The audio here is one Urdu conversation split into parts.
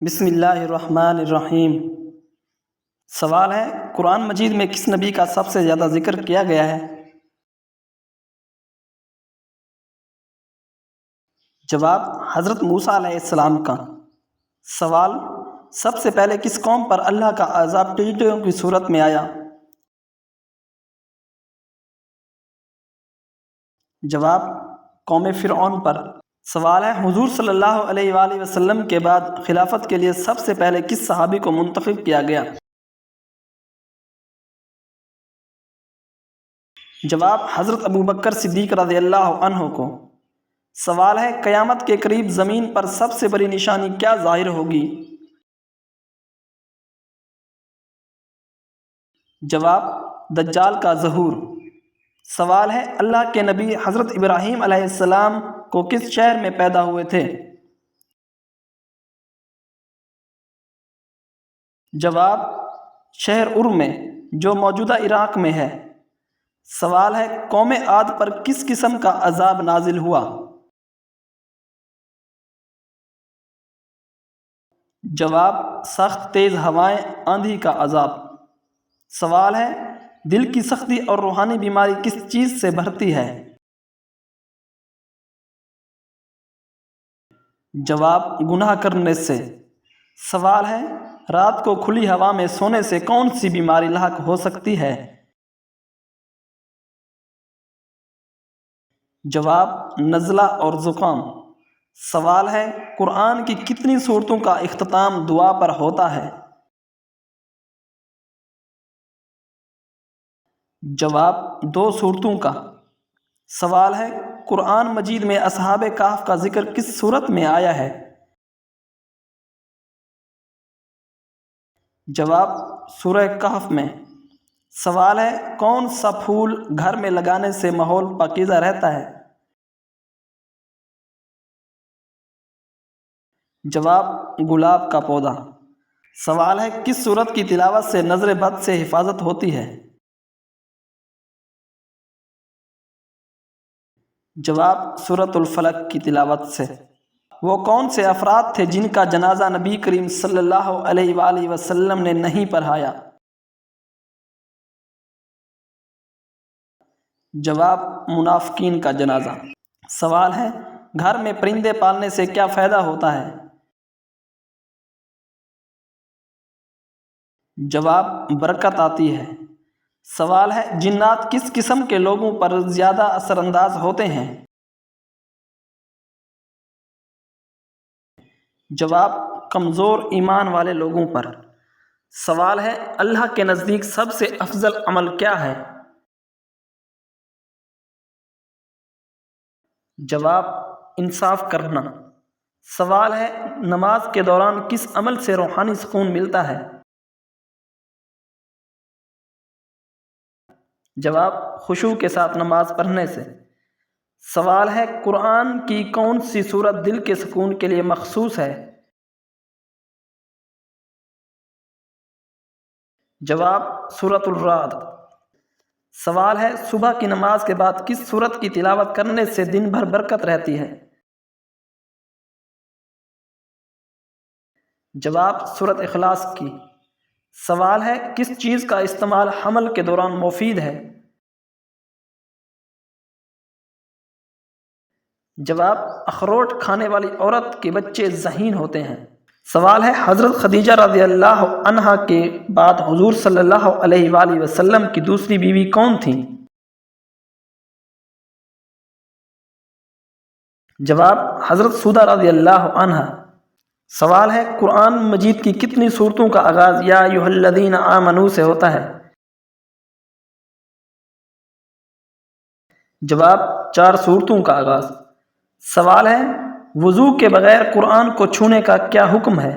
بسم اللہ الرحمن الرحیم۔ سوال ہے، قرآن مجید میں کس نبی کا سب سے زیادہ ذکر کیا گیا ہے؟ جواب، حضرت موسیٰ علیہ السلام کا۔ سوال، سب سے پہلے کس قوم پر اللہ کا عذاب ٹیڈیوں کی صورت میں آیا؟ جواب، قوم فرعون پر۔ سوال ہے، حضور صلی اللہ علیہ وآلہ وسلم کے بعد خلافت کے لیے سب سے پہلے کس صحابی کو منتخب کیا گیا؟ جواب، حضرت ابوبکر صدیق رضی اللہ عنہ کو۔ سوال ہے، قیامت کے قریب زمین پر سب سے بڑی نشانی کیا ظاہر ہوگی؟ جواب، دجال کا ظہور۔ سوال ہے، اللہ کے نبی حضرت ابراہیم علیہ السلام کو کس شہر میں پیدا ہوئے تھے؟ جواب، شہر ار میں، جو موجودہ عراق میں ہے۔ سوال ہے، قوم عاد پر کس قسم کا عذاب نازل ہوا؟ جواب، سخت تیز ہوائیں، آندھی کا عذاب۔ سوال ہے، دل کی سختی اور روحانی بیماری کس چیز سے بڑھتی ہے؟ جواب، گناہ کرنے سے۔ سوال ہے، رات کو کھلی ہوا میں سونے سے کون سی بیماری لاحق ہو سکتی ہے؟ جواب، نزلہ اور زکام۔ سوال ہے، قرآن کی کتنی سورتوں کا اختتام دعا پر ہوتا ہے؟ جواب، 2 سورتوں کا۔ سوال ہے، قرآن مجید میں اصحاب کہف کا ذکر کس صورت میں آیا ہے؟ جواب، سورہ کہف میں۔ سوال ہے، کون سا پھول گھر میں لگانے سے ماحول پاکیزہ رہتا ہے؟ جواب، گلاب کا پودا۔ سوال ہے، کس سورت کی تلاوت سے نظر بد سے حفاظت ہوتی ہے؟ جواب، سورۃ الفلق کی تلاوت سے۔ وہ کون سے افراد تھے جن کا جنازہ نبی کریم صلی اللہ علیہ وآلہ وسلم نے نہیں پڑھایا؟ جواب، منافقین کا جنازہ۔ سوال ہے، گھر میں پرندے پالنے سے کیا فائدہ ہوتا ہے؟ جواب، برکت آتی ہے۔ سوال ہے، جنات کس قسم کے لوگوں پر زیادہ اثر انداز ہوتے ہیں؟ جواب، کمزور ایمان والے لوگوں پر۔ سوال ہے، اللہ کے نزدیک سب سے افضل عمل کیا ہے؟ جواب، انصاف کرنا۔ سوال ہے، نماز کے دوران کس عمل سے روحانی سکون ملتا ہے؟ جواب، خشوع کے ساتھ نماز پڑھنے سے۔ سوال ہے، قرآن کی کون سی سورت دل کے سکون کے لیے مخصوص ہے؟ جواب، سورۃ الرعد۔ سوال ہے، صبح کی نماز کے بعد کس سورت کی تلاوت کرنے سے دن بھر برکت رہتی ہے؟ جواب، سورۃ اخلاص کی۔ سوال ہے، کس چیز کا استعمال حمل کے دوران مفید ہے؟ جواب، اخروٹ کھانے والی عورت کے بچے ذہین ہوتے ہیں۔ سوال ہے، حضرت خدیجہ رضی اللہ عنہا کے بعد حضور صلی اللہ علیہ وآلہ وسلم کی دوسری بیوی کون تھیں؟ جواب، حضرت سودہ رضی اللہ عنہا۔ سوال ہے، قرآن مجید کی کتنی سورتوں کا آغاز یا ایھا الذین آمنوا سے ہوتا ہے؟ جواب، 4 سورتوں کا آغاز۔ سوال ہے، وضو کے بغیر قرآن کو چھونے کا کیا حکم ہے؟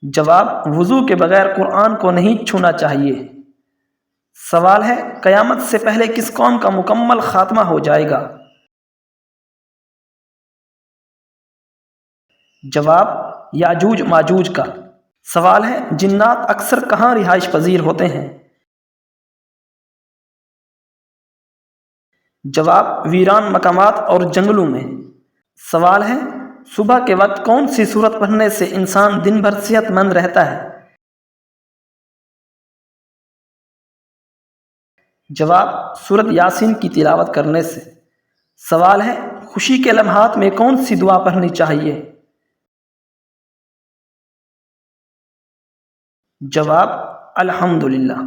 جواب، وضو کے بغیر قرآن کو نہیں چھونا چاہیے۔ سوال ہے، قیامت سے پہلے کس قوم کا مکمل خاتمہ ہو جائے گا؟ جواب، یاجوج ماجوج کا۔ سوال ہے، جنات اکثر کہاں رہائش پذیر ہوتے ہیں؟ جواب، ویران مقامات اور جنگلوں میں۔ سوال ہے، صبح کے وقت کون سی سورت پڑھنے سے انسان دن بھر صحت مند رہتا ہے؟ جواب سورت یاسین کی تلاوت کرنے سے۔ سوال ہے خوشی کے لمحات میں کون سی دعا پڑھنی چاہیے؟ جواب الحمدللہ۔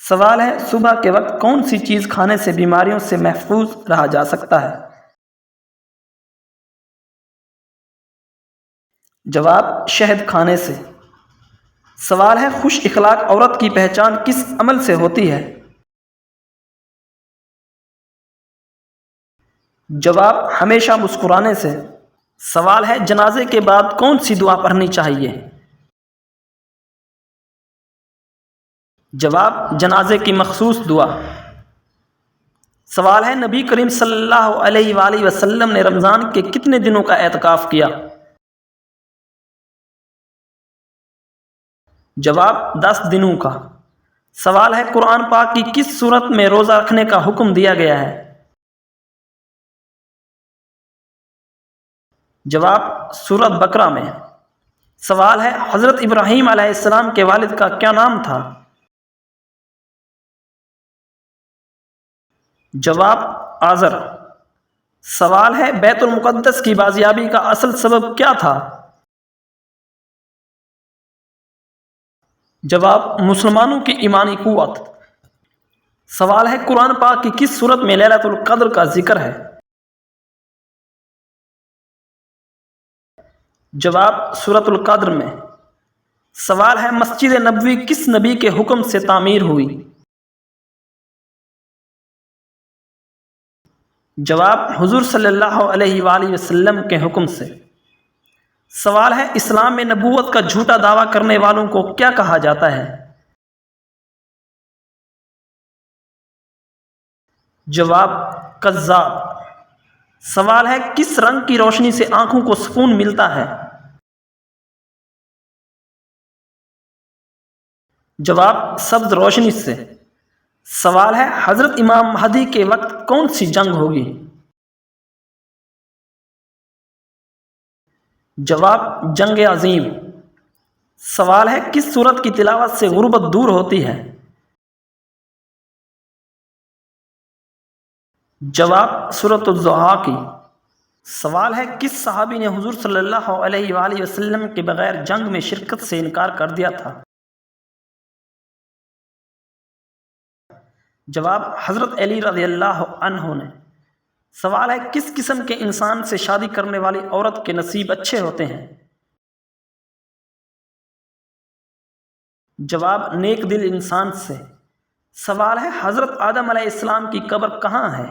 سوال ہے صبح کے وقت کون سی چیز کھانے سے بیماریوں سے محفوظ رہا جا سکتا ہے؟ جواب شہد کھانے سے۔ سوال ہے خوش اخلاق عورت کی پہچان کس عمل سے ہوتی ہے؟ جواب ہمیشہ مسکرانے سے۔ سوال ہے جنازے کے بعد کون سی دعا پڑھنی چاہیے؟ جواب جنازے کی مخصوص دعا۔ سوال ہے نبی کریم صلی اللہ علیہ وآلہ وسلم نے رمضان کے کتنے دنوں کا اعتکاف کیا؟ جواب 10 دنوں کا۔ سوال ہے قرآن پاک کی کس صورت میں روزہ رکھنے کا حکم دیا گیا ہے؟ جواب سورۃ بقرہ میں۔ سوال ہے حضرت ابراہیم علیہ السلام کے والد کا کیا نام تھا؟ جواب آزر۔ سوال ہے بیت المقدس کی بازیابی کا اصل سبب کیا تھا؟ جواب مسلمانوں کی ایمانی قوت۔ سوال ہے قرآن پاک کی کس سورت میں لیلۃ القدر کا ذکر ہے؟ جواب سورۃ القدر میں۔ سوال ہے مسجد نبوی کس نبی کے حکم سے تعمیر ہوئی؟ جواب حضور صلی اللہ علیہ وآلہ وسلم کے حکم سے۔ سوال ہے اسلام میں نبوت کا جھوٹا دعویٰ کرنے والوں کو کیا کہا جاتا ہے؟ جواب کذاب۔ سوال ہے کس رنگ کی روشنی سے آنکھوں کو سکون ملتا ہے؟ جواب سبز روشنی سے۔ سوال ہے حضرت امام مہدی کے وقت کون سی جنگ ہوگی؟ جواب جنگ عظیم۔ سوال ہے کس سورت کی تلاوت سے غربت دور ہوتی ہے؟ جواب سورۃ الضحیٰ کی۔ سوال ہے کس صحابی نے حضور صلی اللہ علیہ وآلہ وسلم کے بغیر جنگ میں شرکت سے انکار کر دیا تھا؟ جواب حضرت علی رضی اللہ عنہ نے۔ سوال ہے کس قسم کے انسان سے شادی کرنے والی عورت کے نصیب اچھے ہوتے ہیں؟ جواب نیک دل انسان سے۔ سوال ہے حضرت آدم علیہ السلام کی قبر کہاں ہے؟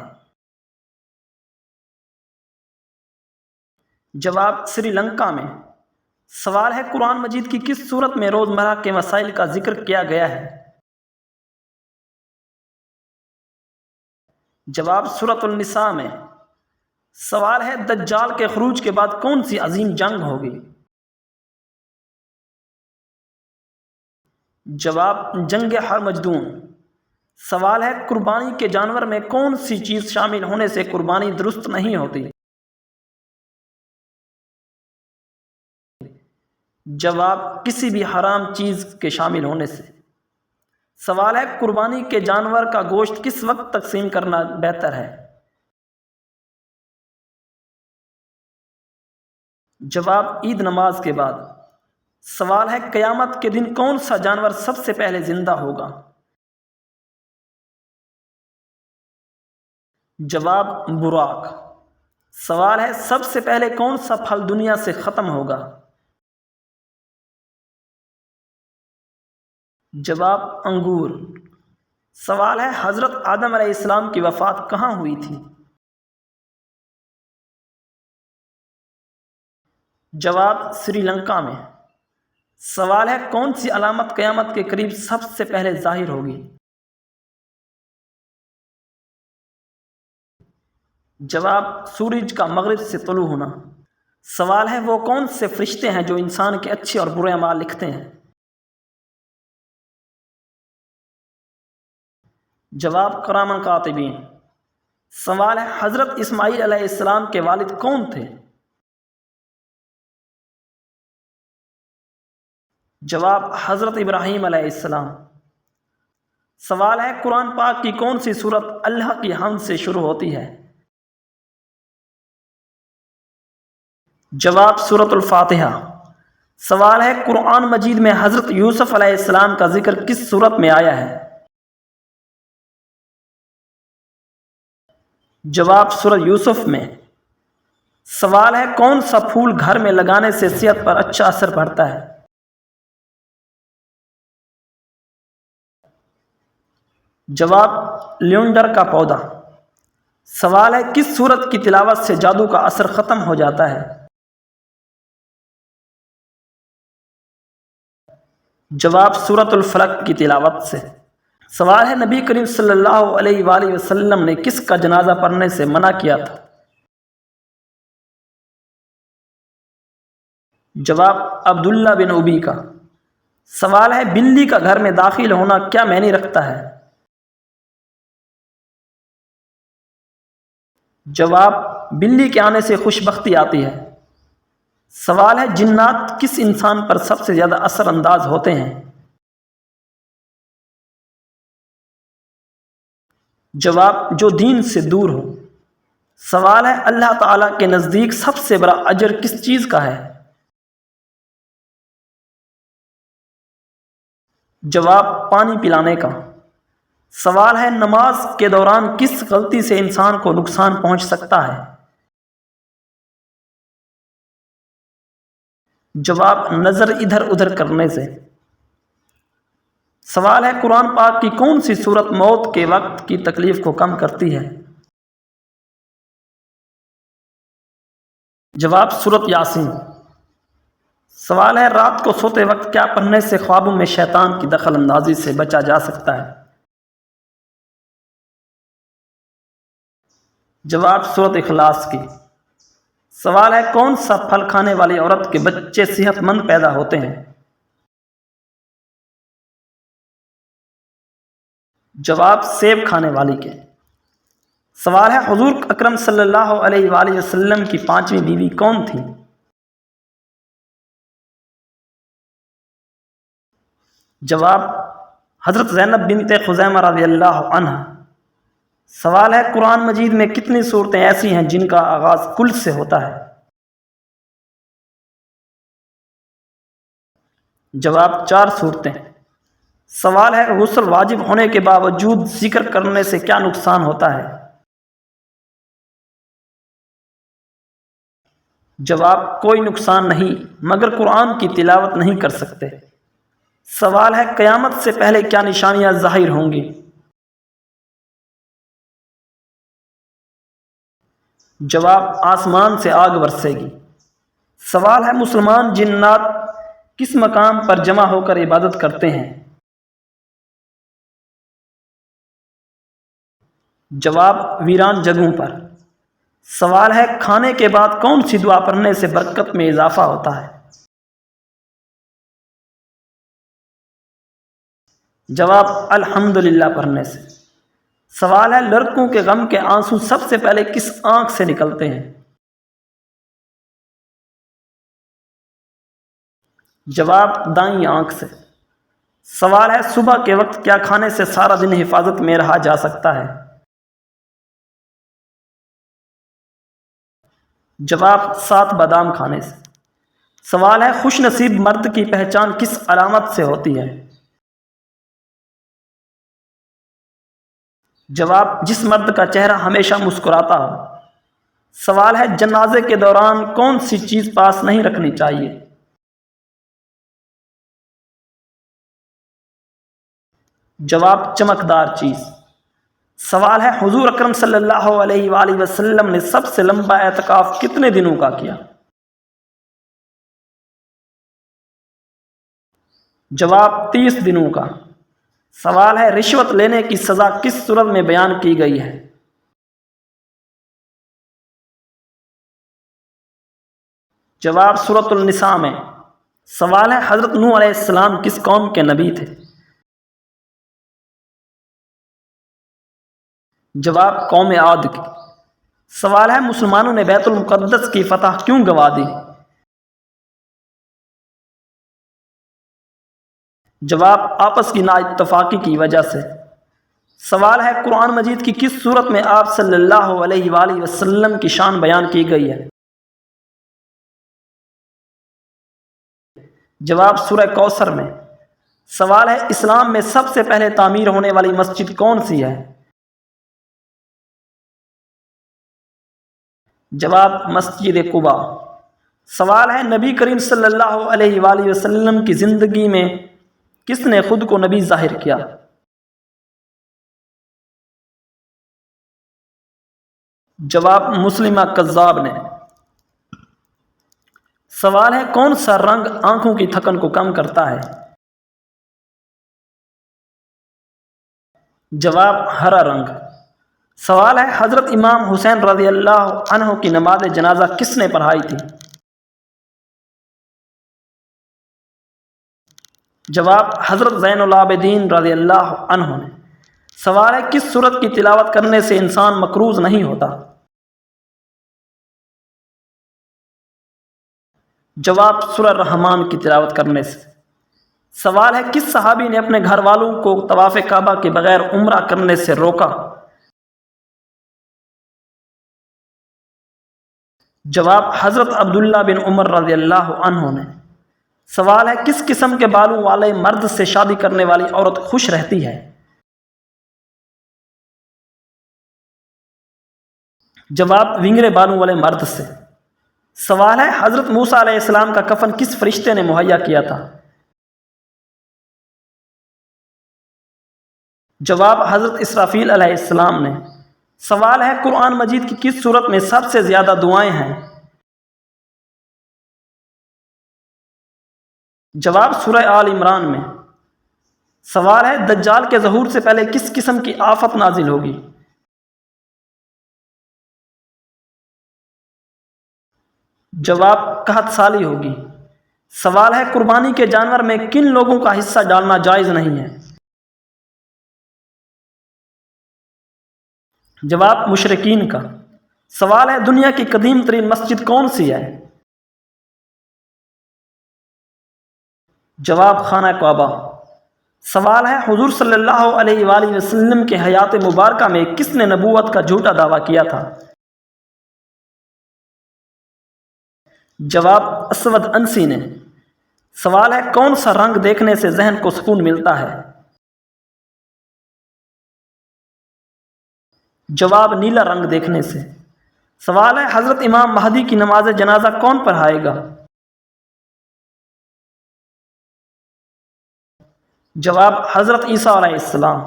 جواب سری لنکا میں۔ سوال ہے قرآن مجید کی کس صورت میں روزمرہ کے مسائل کا ذکر کیا گیا ہے؟ جواب سورۃ النساء میں۔ سوال ہے دجال کے خروج کے بعد کون سی عظیم جنگ ہوگی؟ جواب جنگ ہرمجدون۔ سوال ہے قربانی کے جانور میں کون سی چیز شامل ہونے سے قربانی درست نہیں ہوتی؟ جواب کسی بھی حرام چیز کے شامل ہونے سے۔ سوال ہے قربانی کے جانور کا گوشت کس وقت تقسیم کرنا بہتر ہے؟ جواب عید نماز کے بعد۔ سوال ہے قیامت کے دن کون سا جانور سب سے پہلے زندہ ہوگا؟ جواب براق۔ سوال ہے سب سے پہلے کون سا پھل دنیا سے ختم ہوگا؟ جواب انگور۔ سوال ہے حضرت آدم علیہ السلام کی وفات کہاں ہوئی تھی؟ جواب سری لنکا میں۔ سوال ہے کون سی علامت قیامت کے قریب سب سے پہلے ظاہر ہوگی؟ جواب سورج کا مغرب سے طلوع ہونا۔ سوال ہے وہ کون سے فرشتے ہیں جو انسان کے اچھے اور برے اعمال لکھتے ہیں؟ جواب کرامن کاتبین۔ سوال ہے حضرت اسماعیل علیہ السلام کے والد کون تھے؟ جواب حضرت ابراہیم علیہ السلام۔ سوال ہے قرآن پاک کی کون سی صورت اللہ کی حمد سے شروع ہوتی ہے؟ جواب سورۃ الفاتحہ۔ سوال ہے قرآن مجید میں حضرت یوسف علیہ السلام کا ذکر کس صورت میں آیا ہے؟ جواب سورۃ یوسف میں۔ سوال ہے کون سا پھول گھر میں لگانے سے صحت پر اچھا اثر پڑتا ہے؟ جواب لیونڈر کا پودا۔ سوال ہے کس سورت کی تلاوت سے جادو کا اثر ختم ہو جاتا ہے؟ جواب سورۃ الفلق کی تلاوت سے۔ سوال ہے نبی کریم صلی اللہ علیہ وآلہ وسلم نے کس کا جنازہ پڑھنے سے منع کیا تھا؟ جواب عبداللہ بن ابی کا۔ سوال ہے بلی کا گھر میں داخل ہونا کیا معنی رکھتا ہے؟ جواب بلی کے آنے سے خوش بختی آتی ہے۔ سوال ہے جنات کس انسان پر سب سے زیادہ اثر انداز ہوتے ہیں؟ جواب جو دین سے دور ہو۔ سوال ہے اللہ تعالیٰ کے نزدیک سب سے بڑا اجر کس چیز کا ہے؟ جواب پانی پلانے کا۔ سوال ہے نماز کے دوران کس غلطی سے انسان کو نقصان پہنچ سکتا ہے؟ جواب نظر ادھر ادھر کرنے سے۔ سوال ہے قرآن پاک کی کون سی صورت موت کے وقت کی تکلیف کو کم کرتی ہے؟ جواب سورۃ یاسین۔ سوال ہے رات کو سوتے وقت کیا پڑھنے سے خوابوں میں شیطان کی دخل اندازی سے بچا جا سکتا ہے؟ جواب سورۃ اخلاص کی۔ سوال ہے کون سا پھل کھانے والی عورت کے بچے صحت مند پیدا ہوتے ہیں؟ جواب سیب کھانے والی کے۔ سوال ہے حضور اکرم صلی اللہ علیہ وآلہ وسلم کی پانچویں بیوی کون تھی؟ جواب حضرت زینب بنت خزیمہ رضی اللہ عنہ۔ سوال ہے قرآن مجید میں کتنی صورتیں ایسی ہیں جن کا آغاز کل سے ہوتا ہے؟ جواب 4 صورتیں۔ سوال ہے غسل واجب ہونے کے باوجود ذکر کرنے سے کیا نقصان ہوتا ہے؟ جواب کوئی نقصان نہیں مگر قرآن کی تلاوت نہیں کر سکتے۔ سوال ہے قیامت سے پہلے کیا نشانیاں ظاہر ہوں گی؟ جواب آسمان سے آگ برسے گی۔ سوال ہے مسلمان جنات کس مقام پر جمع ہو کر عبادت کرتے ہیں؟ جواب ویران جگہوں پر۔ سوال ہے کھانے کے بعد کون سی دعا پڑھنے سے برکت میں اضافہ ہوتا ہے؟ جواب الحمدللہ پڑھنے سے۔ سوال ہے لڑکوں کے غم کے آنسو سب سے پہلے کس آنکھ سے نکلتے ہیں؟ جواب دائیں آنکھ سے۔ سوال ہے صبح کے وقت کیا کھانے سے سارا دن حفاظت میں رہا جا سکتا ہے؟ جواب 7 بادام کھانے سے۔ سوال ہے خوش نصیب مرد کی پہچان کس علامت سے ہوتی ہے؟ جواب جس مرد کا چہرہ ہمیشہ مسکراتا ہو۔ سوال ہے جنازے کے دوران کون سی چیز پاس نہیں رکھنی چاہیے؟ جواب چمکدار چیز۔ سوال ہے حضور اکرم صلی اللہ علیہ وآلہ وسلم نے سب سے لمبا اعتکاف کتنے دنوں کا کیا؟ جواب 30 دنوں کا۔ سوال ہے رشوت لینے کی سزا کس صورت میں بیان کی گئی ہے؟ جواب سورۃ النساء میں۔ سوال ہے حضرت نوح علیہ السلام کس قوم کے نبی تھے؟ جواب قوم عاد کی۔ سوال ہے مسلمانوں نے بیت المقدس کی فتح کیوں گنوا دی؟ جواب آپس کی نااتفاقی کی وجہ سے۔ سوال ہے قرآن مجید کی کس صورت میں آپ صلی اللہ علیہ وآلہ وسلم کی شان بیان کی گئی ہے؟ جواب سورہ کوثر میں۔ سوال ہے اسلام میں سب سے پہلے تعمیر ہونے والی مسجد کون سی ہے؟ جواب مسجد قباء۔ سوال ہے نبی کریم صلی اللہ علیہ وآلہ وسلم کی زندگی میں کس نے خود کو نبی ظاہر کیا؟ جواب مسلمہ کذاب نے۔ سوال ہے کون سا رنگ آنکھوں کی تھکن کو کم کرتا ہے؟ جواب ہرا رنگ۔ سوال ہے حضرت امام حسین رضی اللہ عنہ کی نماز جنازہ کس نے پڑھائی تھی؟ جواب حضرت زین العابدین رضی اللہ عنہ نے۔ سوال ہے کس سورت کی تلاوت کرنے سے انسان مکروز نہیں ہوتا؟ جواب سورہ رحمان کی تلاوت کرنے سے۔ سوال ہے کس صحابی نے اپنے گھر والوں کو طواف کعبہ کے بغیر عمرہ کرنے سے روکا؟ جواب حضرت عبداللہ بن عمر رضی اللہ عنہ نے۔ سوال ہے کس قسم کے بالوں والے مرد سے شادی کرنے والی عورت خوش رہتی ہے؟ جواب ونگرے بالوں والے مرد سے۔ سوال ہے حضرت موسیٰ علیہ السلام کا کفن کس فرشتے نے مہیا کیا تھا؟ جواب حضرت اسرافیل علیہ السلام نے۔ سوال ہے قرآن مجید کی کس سورت میں سب سے زیادہ دعائیں ہیں؟ جواب سورہ آل عمران میں۔ سوال ہے دجال کے ظہور سے پہلے کس قسم کی آفت نازل ہوگی؟ جواب قحط سالی ہوگی۔ سوال ہے قربانی کے جانور میں کن لوگوں کا حصہ ڈالنا جائز نہیں ہے؟ جواب مشرکین کا۔ سوال ہے دنیا کی قدیم ترین مسجد کون سی ہے؟ جواب خانہ کعبہ۔ سوال ہے حضور صلی اللہ علیہ وآلہ وسلم کے حیات مبارکہ میں کس نے نبوت کا جھوٹا دعویٰ کیا تھا؟ جواب اسود انسی نے۔ سوال ہے کون سا رنگ دیکھنے سے ذہن کو سکون ملتا ہے؟ جواب نیلا رنگ دیکھنے سے۔ سوال ہے حضرت امام مہدی کی نماز جنازہ کون پڑھائے گا؟ جواب حضرت عیسیٰ علیہ السلام۔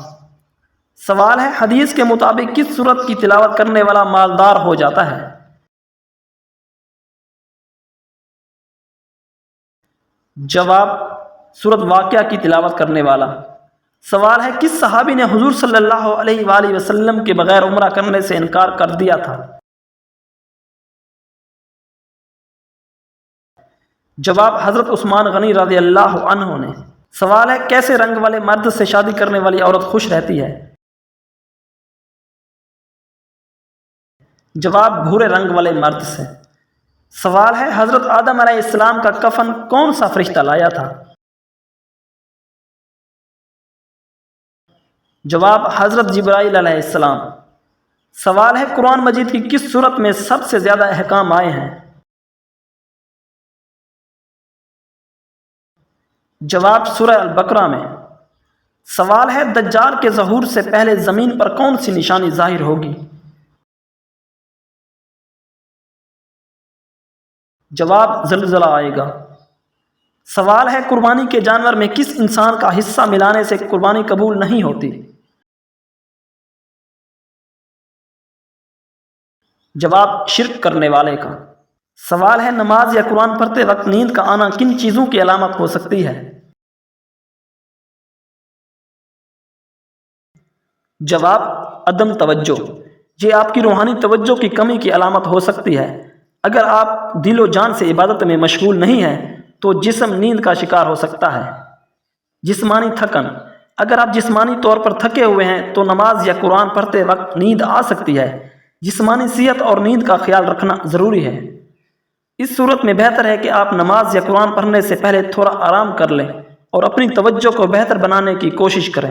سوال ہے حدیث کے مطابق کس سورت کی تلاوت کرنے والا مالدار ہو جاتا ہے؟ جواب سورت واقعہ کی تلاوت کرنے والا۔ سوال ہے کس صحابی نے حضور صلی اللہ علیہ وآلہ وسلم کے بغیر عمرہ کرنے سے انکار کر دیا تھا؟ جواب حضرت عثمان غنی رضی اللہ عنہ نے۔ سوال ہے کیسے رنگ والے مرد سے شادی کرنے والی عورت خوش رہتی ہے؟ جواب بھورے رنگ والے مرد سے۔ سوال ہے حضرت آدم علیہ السلام کا کفن کون سا فرشتہ لایا تھا؟ جواب حضرت جبرائیل علیہ السلام۔ سوال ہے قرآن مجید کی کس سورت میں سب سے زیادہ احکام آئے ہیں؟ جواب سورہ البقرہ میں۔ سوال ہے دجال کے ظہور سے پہلے زمین پر کون سی نشانی ظاہر ہوگی؟ جواب زلزلہ آئے گا۔ سوال ہے قربانی کے جانور میں کس انسان کا حصہ ملانے سے قربانی قبول نہیں ہوتی؟ جواب شرک کرنے والے کا۔ سوال ہے نماز یا قرآن پڑھتے وقت نیند کا آنا کن چیزوں کی علامت ہو سکتی ہے؟ جواب عدم توجہ۔ یہ آپ کی روحانی توجہ کی کمی کی علامت ہو سکتی ہے۔ اگر آپ دل و جان سے عبادت میں مشغول نہیں ہیں تو جسم نیند کا شکار ہو سکتا ہے۔ جسمانی تھکن۔ اگر آپ جسمانی طور پر تھکے ہوئے ہیں تو نماز یا قرآن پڑھتے وقت نیند آ سکتی ہے۔ جسمانی صحت اور نیند کا خیال رکھنا ضروری ہے۔ اس صورت میں بہتر ہے کہ آپ نماز یا قرآن پڑھنے سے پہلے تھوڑا آرام کر لیں اور اپنی توجہ کو بہتر بنانے کی کوشش کریں۔